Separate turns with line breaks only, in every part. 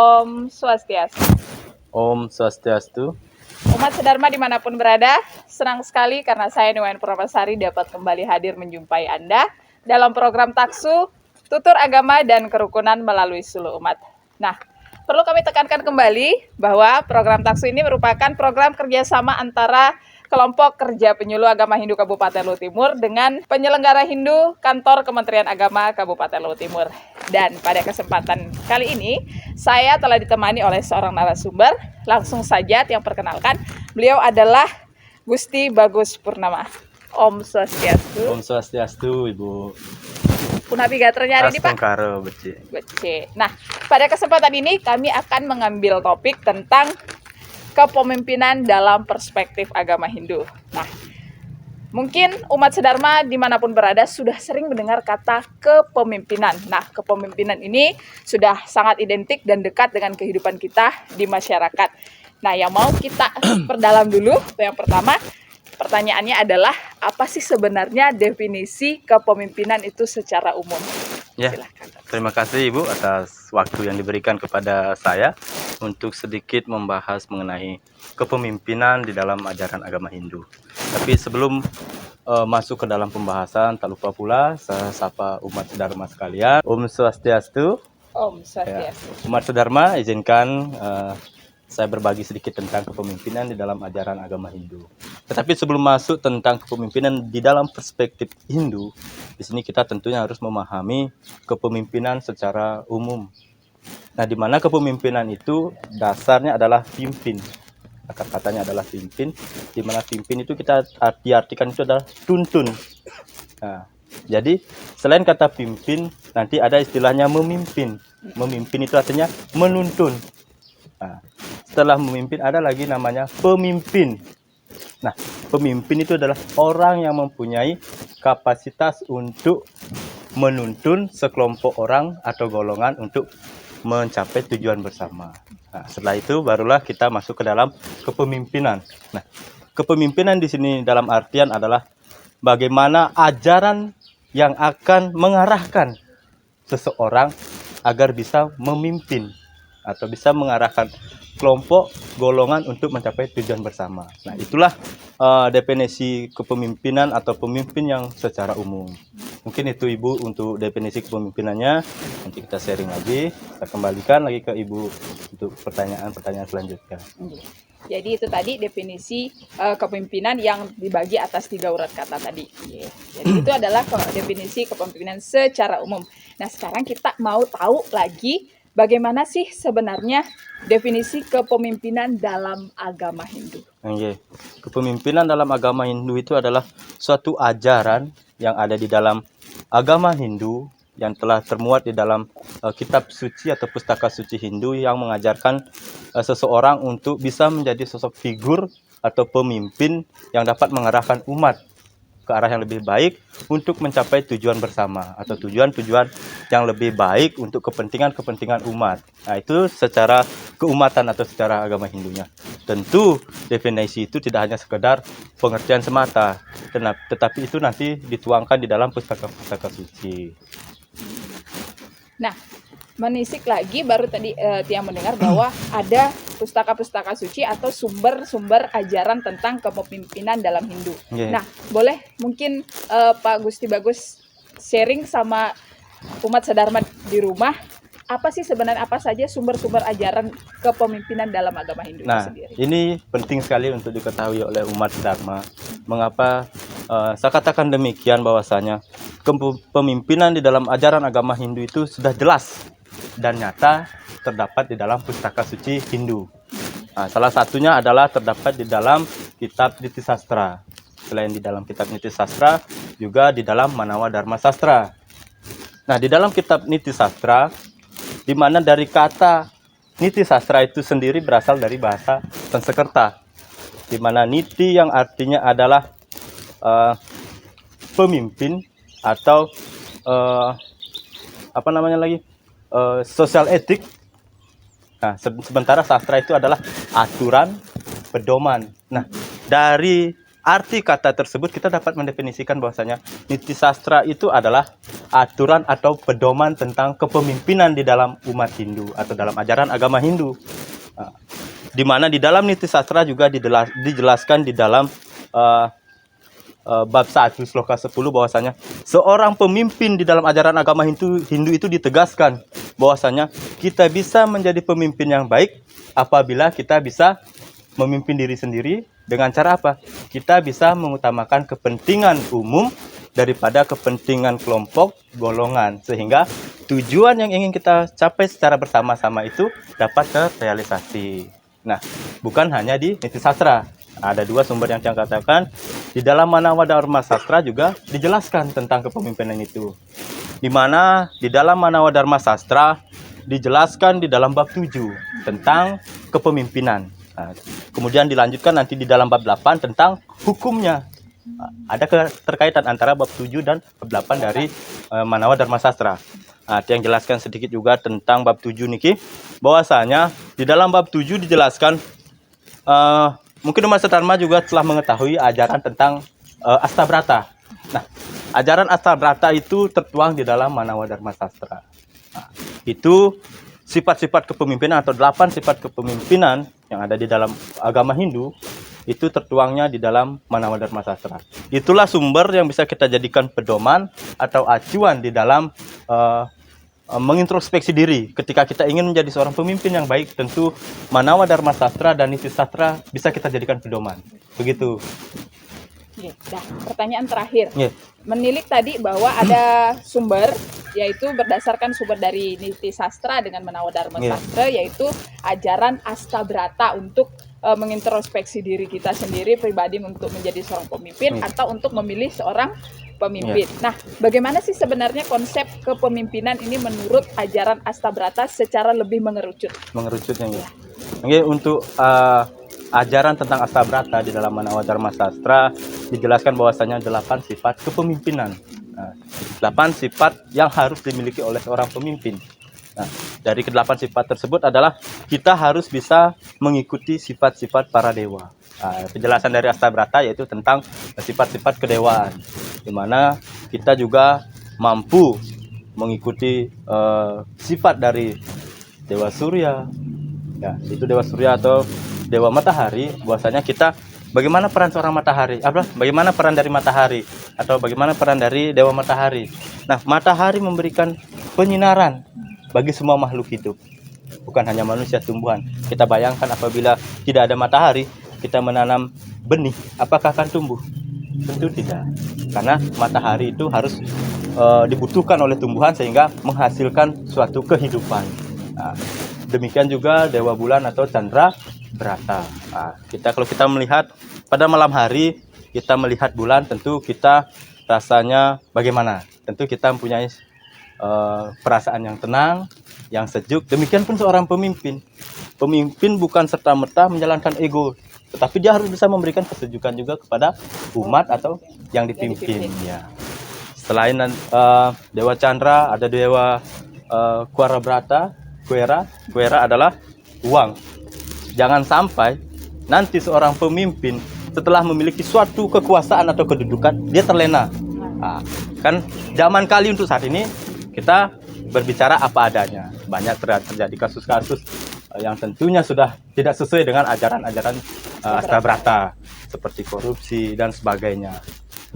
Om Swastiastu.
Om Swastiastu.
Umat Sedharma dimanapun berada, senang sekali karena saya Nuwayan Purnamasari dapat kembali hadir menjumpai Anda dalam program Taksu, Tutur Agama dan Kerukunan melalui Suluh Umat. Nah, perlu kami tekankan kembali bahwa program Taksu ini merupakan program kerjasama antara Kelompok Kerja Penyuluh Agama Hindu Kabupaten Luhut Timur dengan penyelenggara Hindu Kantor Kementerian Agama Kabupaten Luhut Timur. Dan pada kesempatan kali ini, saya telah ditemani oleh seorang narasumber. Langsung saja yang perkenalkan, beliau adalah Gusti Bagus Purnama. Om Swastiastu.
Om Swastiastu, Ibu.
Punapi gaternya hari ini, Pak?
Astungkaro, Beci.
Nah, pada kesempatan ini kami akan mengambil topik tentang kepemimpinan dalam perspektif agama Hindu. Nah, mungkin umat Sedharma dimanapun berada sudah sering mendengar kata kepemimpinan. Nah, kepemimpinan ini sudah sangat identik dan dekat dengan kehidupan kita di masyarakat. Nah, yang mau kita perdalam dulu, yang pertama, pertanyaannya adalah apa sih sebenarnya definisi kepemimpinan itu secara umum?
Ya,
Silahkan.
terima kasih Ibu atas waktu yang diberikan kepada saya untuk sedikit membahas mengenai kepemimpinan di dalam ajaran agama Hindu. Tapi sebelum masuk ke dalam pembahasan, tak lupa pula saya sapa umat Sedharma sekalian. Om Swastiastu.
Om Swastiastu.
Ya, umat Sedharma, izinkan saya berbagi sedikit tentang kepemimpinan di dalam ajaran agama Hindu. Tetapi sebelum masuk tentang kepemimpinan di dalam perspektif Hindu, di sini kita tentunya harus memahami kepemimpinan secara umum. Nah, di mana kepemimpinan itu dasarnya adalah pimpin. Kata-katanya adalah pimpin, di mana pimpin itu kita diartikan itu adalah tuntun. Nah, jadi selain kata pimpin, nanti ada istilahnya memimpin. Memimpin itu artinya menuntun. Nah, setelah memimpin ada lagi namanya pemimpin. Nah, pemimpin itu adalah orang yang mempunyai kapasitas untuk menuntun sekelompok orang atau golongan untuk mencapai tujuan bersama. Nah, setelah itu barulah kita masuk ke dalam kepemimpinan. Nah, kepemimpinan di sini dalam artian adalah bagaimana ajaran yang akan mengarahkan seseorang agar bisa memimpin atau bisa mengarahkan kelompok golongan untuk mencapai tujuan bersama. Nah, itulah definisi kepemimpinan atau pemimpin yang secara umum. Mungkin itu Ibu untuk definisi kepemimpinannya. Nanti kita sharing lagi. Kita kembalikan lagi ke Ibu untuk pertanyaan-pertanyaan selanjutnya.
Jadi itu tadi definisi kepemimpinan yang dibagi atas 3 urat kata tadi. Jadi itu adalah definisi kepemimpinan secara umum. Nah, sekarang kita mau tahu lagi bagaimana sih sebenarnya definisi kepemimpinan dalam agama Hindu?
Kepemimpinan dalam agama Hindu itu adalah suatu ajaran yang ada di dalam agama Hindu yang telah termuat di dalam kitab suci atau pustaka suci Hindu yang mengajarkan seseorang untuk bisa menjadi sosok figur atau pemimpin yang dapat mengarahkan umat ke arah yang lebih baik untuk mencapai tujuan bersama atau tujuan-tujuan yang lebih baik untuk kepentingan-kepentingan umat. Nah, itu secara keumatan atau secara agama Hindunya. Tentu definisi itu tidak hanya sekedar pengertian semata, tetapi itu nanti dituangkan di dalam pustaka-pustaka suci.
Nah, menisik lagi baru tadi Tiang mendengar bahwa ada pustaka-pustaka suci atau sumber-sumber ajaran tentang kepemimpinan dalam Hindu. Nah, boleh mungkin Pak Gusti Bagus sharing sama umat Sedharma di rumah, apa sih sebenarnya apa saja sumber-sumber ajaran kepemimpinan dalam agama Hindu itu sendiri?
Ini penting sekali untuk diketahui oleh umat Dharma. Mengapa saya katakan demikian, bahwasanya kepemimpinan di dalam ajaran agama Hindu itu sudah jelas dan nyata terdapat di dalam pustaka suci Hindu. Nah, salah satunya adalah terdapat di dalam kitab Niti Sastra. Selain di dalam kitab Niti Sastra, juga di dalam Manawa Dharma Sastra. Nah, di dalam kitab Niti Sastra, di mana dari kata Niti Sastra itu sendiri berasal dari bahasa Sanskerta, di mana Niti yang artinya adalah pemimpin atau sosial etik. Nah, sementara sastra itu adalah aturan, pedoman. Nah, dari arti kata tersebut kita dapat mendefinisikan bahwasanya Niti Sastra itu adalah aturan atau pedoman tentang kepemimpinan di dalam umat Hindu atau dalam ajaran agama Hindu. Nah, di mana di dalam Niti Sastra juga dijelaskan di dalam bab 1 sloka 10 bahwasanya seorang pemimpin di dalam ajaran agama Hindu itu ditegaskan bahwasanya kita bisa menjadi pemimpin yang baik apabila kita bisa memimpin diri sendiri dengan cara apa? Kita bisa mengutamakan kepentingan umum daripada kepentingan kelompok golongan sehingga tujuan yang ingin kita capai secara bersama-sama itu dapat terrealisasi. Nah, bukan hanya di Niti Sastra. Ada dua sumber yang saya katakan. Di dalam Manawa Dharma Sastra juga dijelaskan tentang kepemimpinan itu. Di mana di dalam Manawa Dharma Sastra dijelaskan di dalam bab 7 tentang kepemimpinan. Nah, kemudian dilanjutkan nanti di dalam bab 8 tentang hukumnya. Ada keterkaitan antara bab 7 dan bab 8 dari Manawa Dharma Sastra. Nah, yang jelaskan sedikit juga tentang bab 7 niki, bahwasanya di dalam bab 7 dijelaskan mungkin Mas Dharma juga telah mengetahui ajaran tentang Astabrata. Nah, ajaran Astabrata itu tertuang di dalam Manawa Dharma Sastra. Nah, itu sifat-sifat kepemimpinan atau 8 sifat kepemimpinan yang ada di dalam agama Hindu itu tertuangnya di dalam Manawa Dharma Sastra. Itulah sumber yang bisa kita jadikan pedoman atau acuan di dalam mengintrospeksi diri. Ketika kita ingin menjadi seorang pemimpin yang baik, tentu Manawa Dharma Sastra dan Niti Sastra bisa kita jadikan pedoman. Begitu.
Nah, pertanyaan terakhir.
Yeah.
Menilik tadi bahwa ada sumber, yaitu berdasarkan sumber dari Niti Sastra dengan Manawa Dharma Sastra, yaitu ajaran Astabrata untuk mengintrospeksi diri kita sendiri pribadi untuk menjadi seorang pemimpin atau untuk memilih seorang pemimpin. Nah, bagaimana sih sebenarnya konsep kepemimpinan ini menurut ajaran Astabrata secara lebih mengerucut? Mengerucutnya
ya. Oke, untuk ajaran tentang Astabrata di dalam Manawa Dharma Sastra dijelaskan bahwasanya 8 sifat kepemimpinan. 8 sifat yang harus dimiliki oleh seorang pemimpin. Nah, dari ke-8 sifat tersebut adalah kita harus bisa mengikuti sifat-sifat para dewa. Penjelasan dari Astabrata yaitu tentang sifat-sifat kedewaan, di mana kita juga mampu mengikuti sifat dari Dewa Surya, ya, itu Dewa Surya atau Dewa Matahari. Bahwasanya kita bagaimana peran seorang matahari, bagaimana peran dari matahari atau bagaimana peran dari Dewa Matahari. Nah, matahari memberikan penyinaran bagi semua makhluk hidup, bukan hanya manusia, tumbuhan. Kita bayangkan apabila tidak ada matahari, kita menanam benih, apakah akan tumbuh? Tentu tidak, karena matahari itu harus dibutuhkan oleh tumbuhan sehingga menghasilkan suatu kehidupan. Nah, demikian juga Dewa Bulan atau Chandra Brata. Nah, kalau kita melihat pada malam hari, kita melihat bulan, tentu kita rasanya bagaimana? Tentu kita mempunyai perasaan yang tenang, yang sejuk. Demikian pun seorang pemimpin. Pemimpin bukan serta-merta menjalankan ego, tetapi dia harus bisa memberikan kesejukan juga kepada umat atau yang dipimpin. Ya. Selain Dewa Chandra, ada Dewa Kuara Brata, Kuera adalah uang. Jangan sampai nanti seorang pemimpin setelah memiliki suatu kekuasaan atau kedudukan, dia terlena. Nah, kan zaman kali untuk saat ini kita berbicara apa adanya. Banyak terjadi kasus-kasus yang tentunya sudah tidak sesuai dengan ajaran-ajaran Astabrata, seperti korupsi dan sebagainya.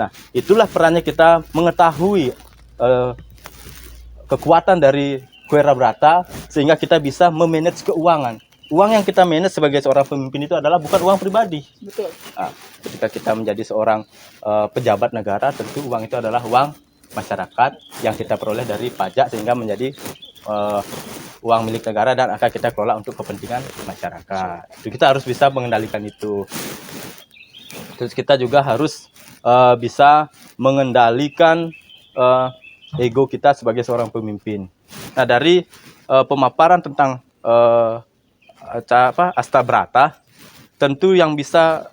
Nah, itulah perannya kita mengetahui kekuatan dari Kuera Brata sehingga kita bisa memanage keuangan. Uang yang kita manage sebagai seorang pemimpin itu adalah bukan uang pribadi. Betul. Nah, ketika kita menjadi seorang pejabat negara, tentu uang itu adalah uang masyarakat yang kita peroleh dari pajak sehingga menjadi uang milik negara dan akan kita kelola untuk kepentingan masyarakat. Jadi kita harus bisa mengendalikan itu. Terus kita juga harus bisa mengendalikan ego kita sebagai seorang pemimpin. Nah, dari pemaparan tentang Astabrata, tentu yang bisa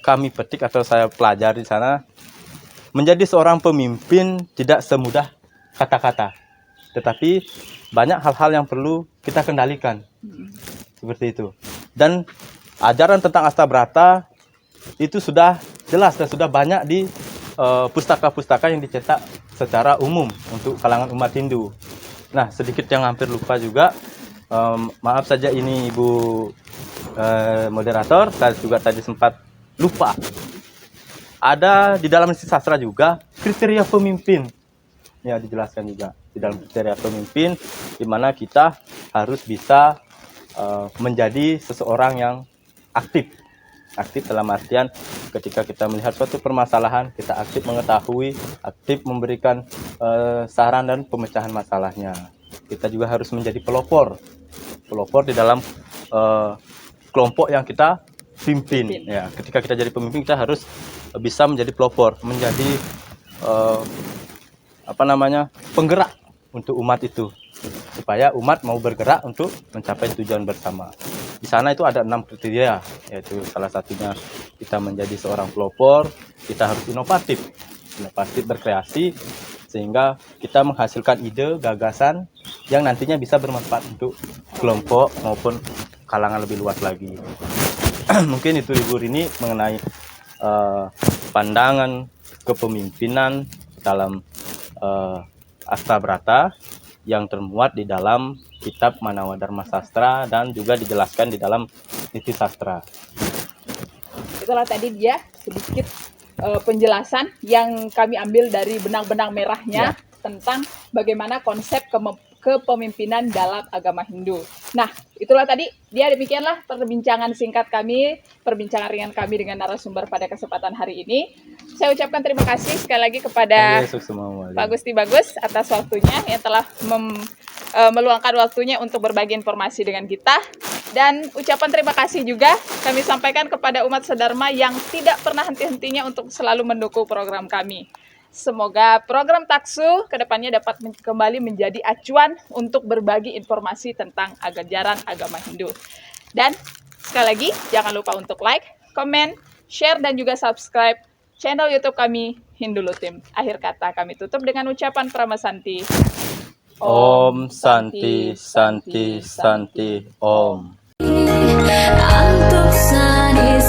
kami petik atau saya pelajari di sana, menjadi seorang pemimpin tidak semudah kata-kata, tetapi banyak hal-hal yang perlu kita kendalikan. Seperti itu. Dan ajaran tentang Astabrata itu sudah jelas dan sudah banyak pustaka-pustaka yang dicetak secara umum untuk kalangan umat Hindu. Nah, sedikit yang hampir lupa juga, maaf saja ini Ibu moderator, saya juga tadi sempat lupa. Ada di dalam sastra juga kriteria pemimpin. Ya, dijelaskan juga di dalam kriteria pemimpin, di mana kita harus bisa menjadi seseorang yang aktif. Aktif dalam artian ketika kita melihat suatu permasalahan, kita aktif mengetahui, aktif memberikan saran dan pemecahan masalahnya. Kita juga harus menjadi pelopor di dalam kelompok yang kita pimpin. Ya, ketika kita jadi pemimpin, kita harus bisa menjadi pelopor, menjadi penggerak untuk umat itu, supaya umat mau bergerak untuk mencapai tujuan bersama. Di sana itu ada 6 kriteria, yaitu salah satunya kita menjadi seorang pelopor, kita harus inovatif berkreasi, sehingga kita menghasilkan ide, gagasan yang nantinya bisa bermanfaat untuk kelompok maupun kalangan lebih luas lagi. Mungkin itu Ibu Rini mengenai pandangan kepemimpinan dalam Astabrata yang termuat di dalam kitab Manawa Dharma Sastra dan juga dijelaskan di dalam Niti Sastra.
Itulah tadi dia sedikit penjelasan yang kami ambil dari benang-benang merahnya tentang bagaimana konsep kepemimpinan dalam agama Hindu. Nah, itulah tadi dia, demikianlah perbincangan singkat kami, perbincangan ringan kami dengan narasumber pada kesempatan hari ini. Saya ucapkan terima kasih sekali lagi kepada Pak Gusti Bagus atas waktunya yang telah meluangkan waktunya untuk berbagi informasi dengan kita. Dan ucapan terima kasih juga kami sampaikan kepada umat Sedharma yang tidak pernah henti-hentinya untuk selalu mendukung program kami. Semoga program Taksu kedepannya dapat kembali menjadi acuan untuk berbagi informasi tentang ajaran agama Hindu. Dan sekali lagi, jangan lupa untuk like, komen, share, dan juga subscribe channel YouTube kami, Hindulutim. Akhir kata kami tutup dengan ucapan Pramasanti.
Om Santi Santi Santi Om.
Antuk sani